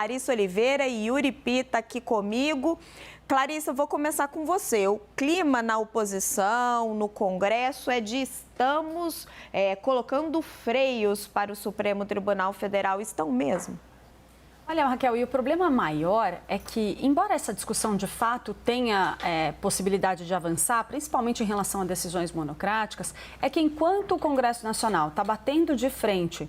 Clarissa Oliveira e Yuri Pita aqui comigo. Clarissa, eu vou começar com você. O clima na oposição, no Congresso, é de estamos colocando freios para o Supremo Tribunal Federal. Estão mesmo? Olha, Raquel, e o problema maior é que, embora essa discussão de fato tenha possibilidade de avançar, principalmente em relação a decisões monocráticas, é que enquanto o Congresso Nacional está batendo de frente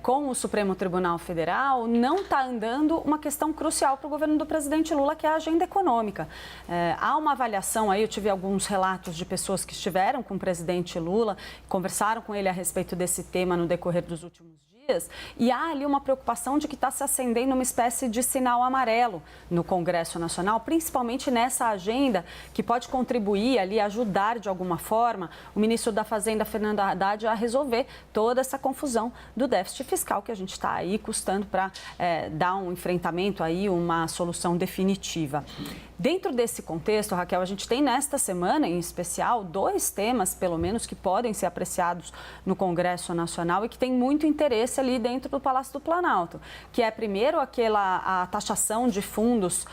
com o Supremo Tribunal Federal, não está andando uma questão crucial para o governo do presidente Lula, que é a agenda econômica. Há uma avaliação aí, eu tive alguns relatos de pessoas que estiveram com o presidente Lula, conversaram com ele a respeito desse tema no decorrer dos últimos dias. E há ali uma preocupação de que está se acendendo uma espécie de sinal amarelo no Congresso Nacional, principalmente nessa agenda que pode contribuir ali, ajudar de alguma forma o ministro da Fazenda, Fernando Haddad, a resolver toda essa confusão do déficit fiscal que a gente está aí custando para dar um enfrentamento aí, uma solução definitiva. Dentro desse contexto, Raquel, a gente tem nesta semana, em especial, 2 temas, pelo menos, que podem ser apreciados no Congresso Nacional e que tem muito interesse ali dentro do Palácio do Planalto, que é, primeiro, a taxação de fundos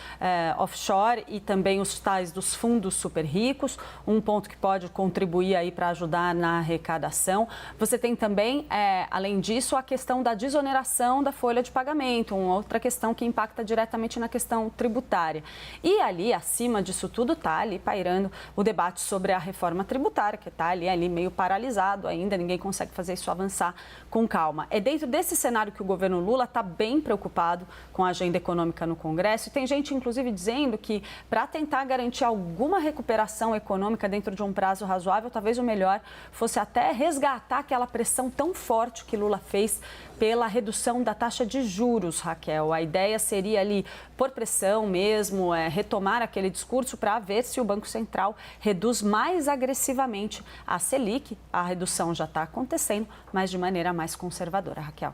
offshore e também os tais dos fundos super ricos, um ponto que pode contribuir aí para ajudar na arrecadação. Você tem também, além disso, a questão da desoneração da folha de pagamento, uma outra questão que impacta diretamente na questão tributária. E ali, acima disso tudo, está ali pairando o debate sobre a reforma tributária, que está ali meio paralisado ainda, ninguém consegue fazer isso avançar com calma. É dentro desse cenário que o governo Lula está bem preocupado com a agenda econômica no Congresso. E tem gente, inclusive, dizendo que para tentar garantir alguma recuperação econômica dentro de um prazo razoável, talvez o melhor fosse até resgatar aquela pressão tão forte que Lula fez pela redução da taxa de juros, Raquel. A ideia seria ali, por pressão mesmo, retomar aquele discurso para ver se o Banco Central reduz mais agressivamente a Selic. A redução já está acontecendo, mas de maneira mais conservadora, Raquel.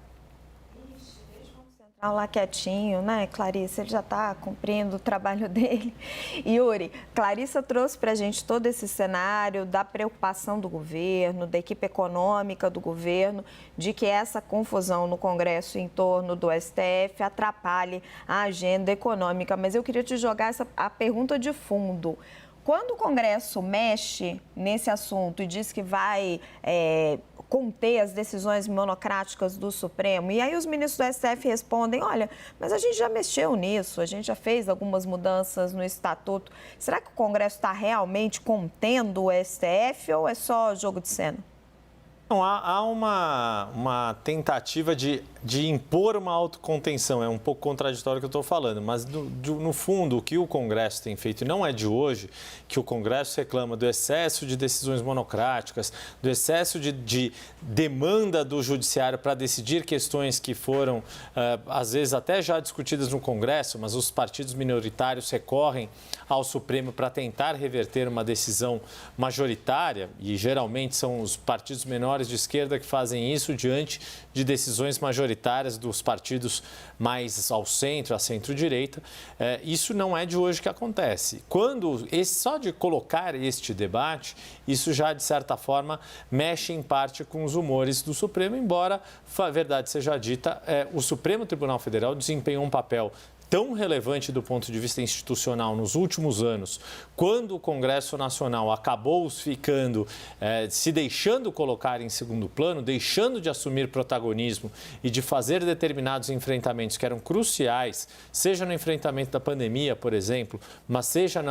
Lá quietinho, né, Clarissa? Ele já está cumprindo o trabalho dele. Yuri, Clarissa trouxe para a gente todo esse cenário da preocupação do governo, da equipe econômica do governo, de que essa confusão no Congresso em torno do STF atrapalhe a agenda econômica. Mas eu queria te jogar a pergunta de fundo. Quando o Congresso mexe nesse assunto e diz que vai conter as decisões monocráticas do Supremo, e aí os ministros do STF respondem, olha, mas a gente já mexeu nisso, a gente já fez algumas mudanças no estatuto. Será que o Congresso está realmente contendo o STF ou é só jogo de cena? Não, há uma tentativa de impor uma autocontenção. É um pouco contraditório o que eu estou falando, mas no fundo o que o Congresso tem feito, e não é de hoje, que o Congresso reclama do excesso de decisões monocráticas, do excesso de demanda do Judiciário para decidir questões que foram, às vezes, até já discutidas no Congresso, mas os partidos minoritários recorrem ao Supremo para tentar reverter uma decisão majoritária, e geralmente são os partidos menores de esquerda que fazem isso diante de decisões majoritárias dos partidos mais ao centro, à centro-direita. Isso não é de hoje que acontece. Só de colocar este debate, isso já, de certa forma, mexe em parte com os humores do Supremo, embora, a verdade seja dita, o Supremo Tribunal Federal desempenhou um papel tão relevante do ponto de vista institucional nos últimos anos, quando o Congresso Nacional acabou se deixando colocar em segundo plano, deixando de assumir protagonismo e de fazer determinados enfrentamentos que eram cruciais, seja no enfrentamento da pandemia, por exemplo, mas seja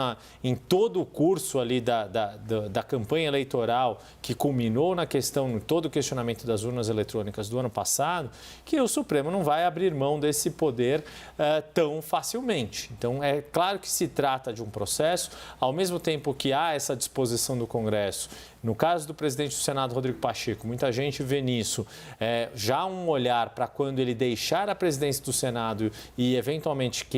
em todo o curso ali da campanha eleitoral que culminou na questão, em todo o questionamento das urnas eletrônicas do ano passado, que o Supremo não vai abrir mão desse poder tão facilmente. Então, é claro que se trata de um processo, ao mesmo tempo que há essa disposição do Congresso. No caso do presidente do Senado, Rodrigo Pacheco, muita gente vê nisso já um olhar para quando ele deixar a presidência do Senado e, eventualmente,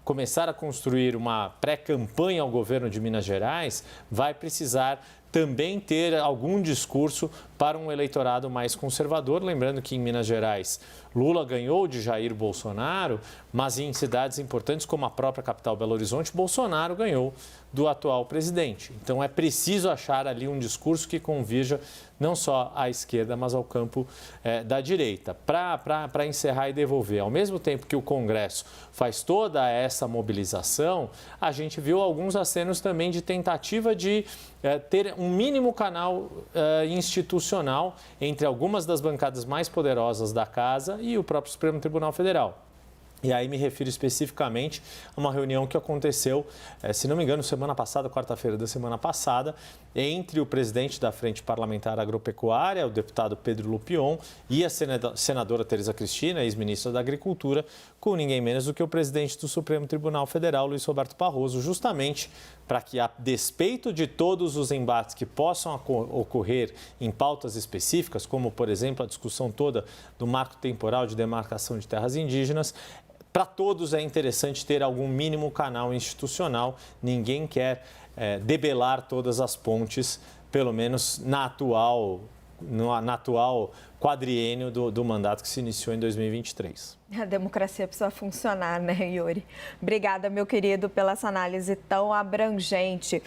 começar a construir uma pré-campanha ao governo de Minas Gerais, vai precisar também ter algum discurso para um eleitorado mais conservador. Lembrando que em Minas Gerais, Lula ganhou de Jair Bolsonaro, mas em cidades importantes como a própria capital Belo Horizonte, Bolsonaro ganhou do atual presidente. Então é preciso achar ali um discurso que convirja não só à esquerda, mas ao campo da direita. Para encerrar e devolver, ao mesmo tempo que o Congresso faz toda essa mobilização, a gente viu alguns acenos também de tentativa de ter um mínimo canal institucional entre algumas das bancadas mais poderosas da Casa e o próprio Supremo Tribunal Federal. E aí me refiro especificamente a uma reunião que aconteceu, se não me engano, semana passada, quarta-feira da semana passada, entre o presidente da Frente Parlamentar Agropecuária, o deputado Pedro Lupion, e a senadora Tereza Cristina, ex-ministra da Agricultura, com ninguém menos do que o presidente do Supremo Tribunal Federal, Luiz Roberto Barroso, justamente para que, a despeito de todos os embates que possam ocorrer em pautas específicas, como, por exemplo, a discussão toda do marco temporal de demarcação de terras indígenas, para todos é interessante ter algum mínimo canal institucional. Ninguém quer debelar todas as pontes, pelo menos na atual quadriênio do mandato que se iniciou em 2023. A democracia precisa funcionar, né, Yuri? Obrigada, meu querido, pela essa análise tão abrangente.